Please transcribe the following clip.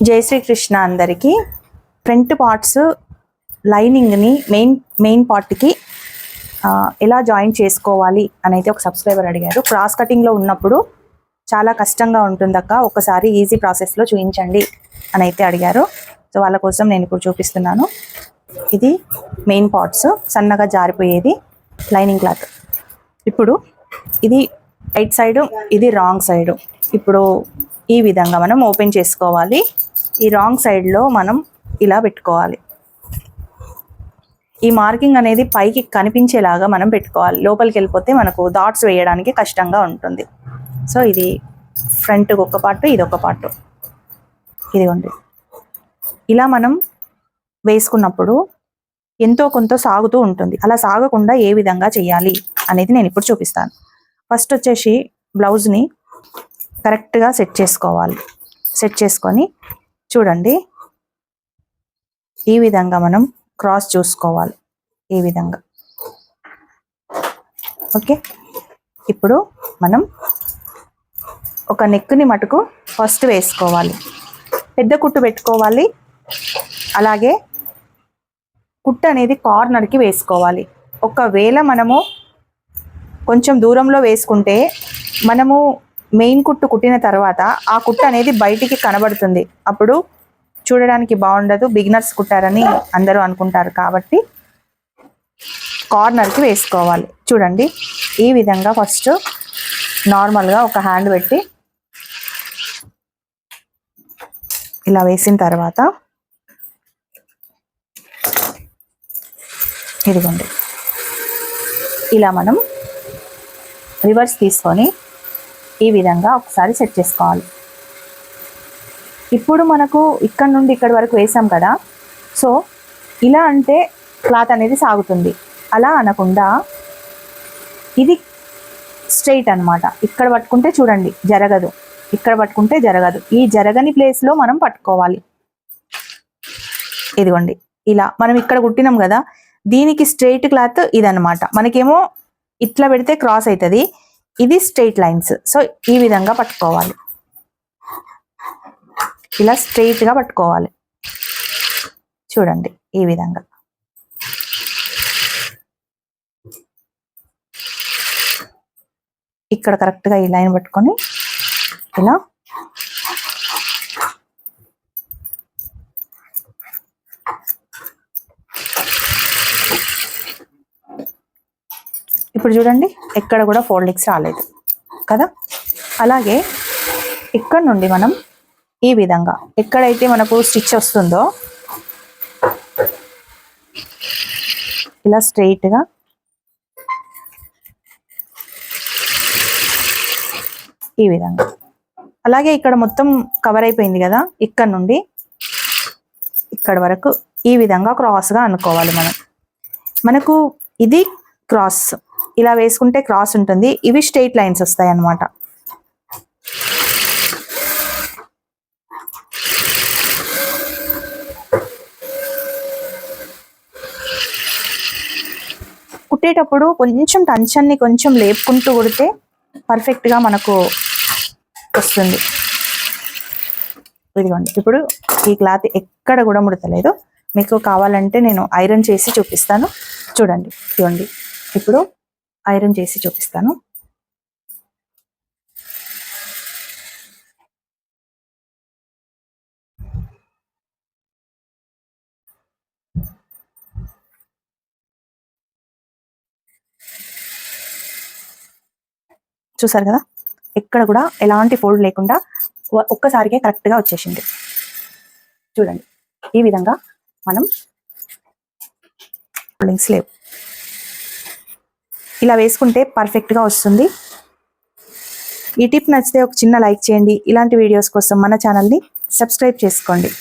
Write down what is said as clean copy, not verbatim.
జై శ్రీకృష్ణ అందరికీ. Front parts లైనింగ్ని మెయిన్ పార్ట్కి ఎలా జాయిన్ చేసుకోవాలి అని అయితే ఒక సబ్స్క్రైబర్ అడిగారు. క్రాస్ కటింగ్లో ఉన్నప్పుడు చాలా కష్టంగా ఉంటుందక్క, ఒకసారి ఈజీ ప్రాసెస్లో చూపించండి అని అయితే అడిగారు. సో వాళ్ళ కోసం నేను ఇప్పుడు చూపిస్తున్నాను. ఇది మెయిన్ పార్ట్స్, సన్నగా జారిపోయేది లైనింగ్ క్లాత్. ఇప్పుడు ఇది రైట్ సైడు, ఇది రాంగ్ సైడు. ఇప్పుడు ఈ విధంగా మనం ఓపెన్ చేసుకోవాలి. ఈ రాంగ్ సైడ్లో మనం ఇలా పెట్టుకోవాలి. ఈ మార్కింగ్ అనేది పైకి కనిపించేలాగా మనం పెట్టుకోవాలి. లోపలికి వెళ్ళిపోతే మనకు డాట్స్ వేయడానికి కష్టంగా ఉంటుంది. సో ఇది ఫ్రంట్ ఒక పార్ట్, ఇది ఒక పార్ట్. ఇదిగోండి, ఇలా మనం వేసుకున్నప్పుడు ఎంతో కొంత సాగుతూ ఉంటుంది. అలా సాగకుండా ఏ విధంగా చేయాలి అనేది నేను ఇప్పుడు చూపిస్తాను. ఫస్ట్ వచ్చేసి బ్లౌజ్ని కరెక్ట్గా సెట్ చేసుకోవాలి. సెట్ చేసుకొని చూడండి, ఈ విధంగా మనం క్రాస్ చూసుకోవాలి. ఈ విధంగా ఓకే. ఇప్పుడు మనం ఒక నెక్ని మటుకు ఫస్ట్ వేసుకోవాలి. పెద్ద కుట్టు పెట్టుకోవాలి. అలాగే కుట్టు అనేది కార్నర్కి వేసుకోవాలి. ఒకవేళ మనము కొంచెం దూరంలో వేసుకుంటే మనము మెయిన్ కుట్టు కుట్టిన తర్వాత ఆ కుట్టు అనేది బయటికి కనబడుతుంది. అప్పుడు చూడడానికి బాగుండదు, బిగినర్స్ కుట్టారని అందరూ అనుకుంటారు. కాబట్టి కార్నర్కి వేసుకోవాలి. చూడండి, ఈ విధంగా ఫస్ట్ నార్మల్గా ఒక హ్యాండ్ పెట్టి ఇలా వేసిన తర్వాత ఇదిగోండి, ఇలా మనం రివర్స్ తీసుకొని ఈ విధంగా ఒకసారి సెట్ చేసుకోవాలి. ఇప్పుడు మనకు ఇక్కడ నుండి ఇక్కడి వరకు వేసాం కదా, సో ఇలా అంటే క్లాత్ అనేది సాగుతుంది. అలా అనకుండా ఇది స్ట్రైట్ అన్నమాట. ఇక్కడ పట్టుకుంటే చూడండి జరగదు, ఇక్కడ పట్టుకుంటే జరగదు. ఈ జరగని ప్లేస్లో మనం పట్టుకోవాలి. ఇదిగోండి, ఇలా మనం ఇక్కడ కుట్టినాం కదా, దీనికి స్ట్రైట్ క్లాత్ ఇదన్నమాట. మనకేమో ఇట్లా పెడితే క్రాస్ అవుతుంది, ఇది స్ట్రైట్ లైన్స్. సో ఈ విధంగా పట్టుకోవాలి, ఇలా స్ట్రైట్గా పట్టుకోవాలి. చూడండి, ఈ విధంగా ఇక్కడ కరెక్ట్గా ఈ లైన్ పట్టుకొని ఇలా ఇప్పుడు చూడండి, ఎక్కడ కూడా ఫోల్డింగ్స్ రాలేదు కదా. అలాగే ఇక్కడ నుండి మనం ఈ విధంగా ఎక్కడైతే మనకు స్టిచ్ వస్తుందో ఇలా స్ట్రైట్గా ఈ విధంగా. అలాగే ఇక్కడ మొత్తం కవర్ అయిపోయింది కదా, ఇక్కడ నుండి ఇక్కడ వరకు ఈ విధంగా క్రాస్గా అనుకోవాలి. మనకు ఇది క్రాస్, ఇలా వేసుకుంటే క్రాస్ ఉంటుంది. ఇవి స్ట్రైట్ లైన్స్ వస్తాయి అన్నమాట. కుట్టేటప్పుడు కొంచెం టెన్షన్ని కొంచెం లేపుకుంటూ కుడితే పర్ఫెక్ట్గా మనకు వస్తుంది. ఇదిగోండి, ఇప్పుడు ఈ క్లాత్ ఎక్కడ కూడా ముడతలేదు. మీకు కావాలంటే నేను ఐరన్ చేసి చూపిస్తాను. చూడండి, ఇదిగోండి, ఇప్పుడు ఐరన్ చేసి చూపిస్తాను. చూసారు కదా, ఎక్కడ కూడా ఎలాంటి ఫోల్డ్ లేకుండా ఒక్కసారికే కరెక్ట్గా వచ్చేసింది. చూడండి, ఈ విధంగా మనం ఫోల్డింగ్స్ లేవు, ఇలా వేసుకుంటే పర్ఫెక్ట్గా వస్తుంది. ఈ టిప్ నచ్చితే ఒక చిన్న లైక్ చేయండి. ఇలాంటి వీడియోస్ కోసం మన ఛానల్ని సబ్స్క్రైబ్ చేసుకోండి.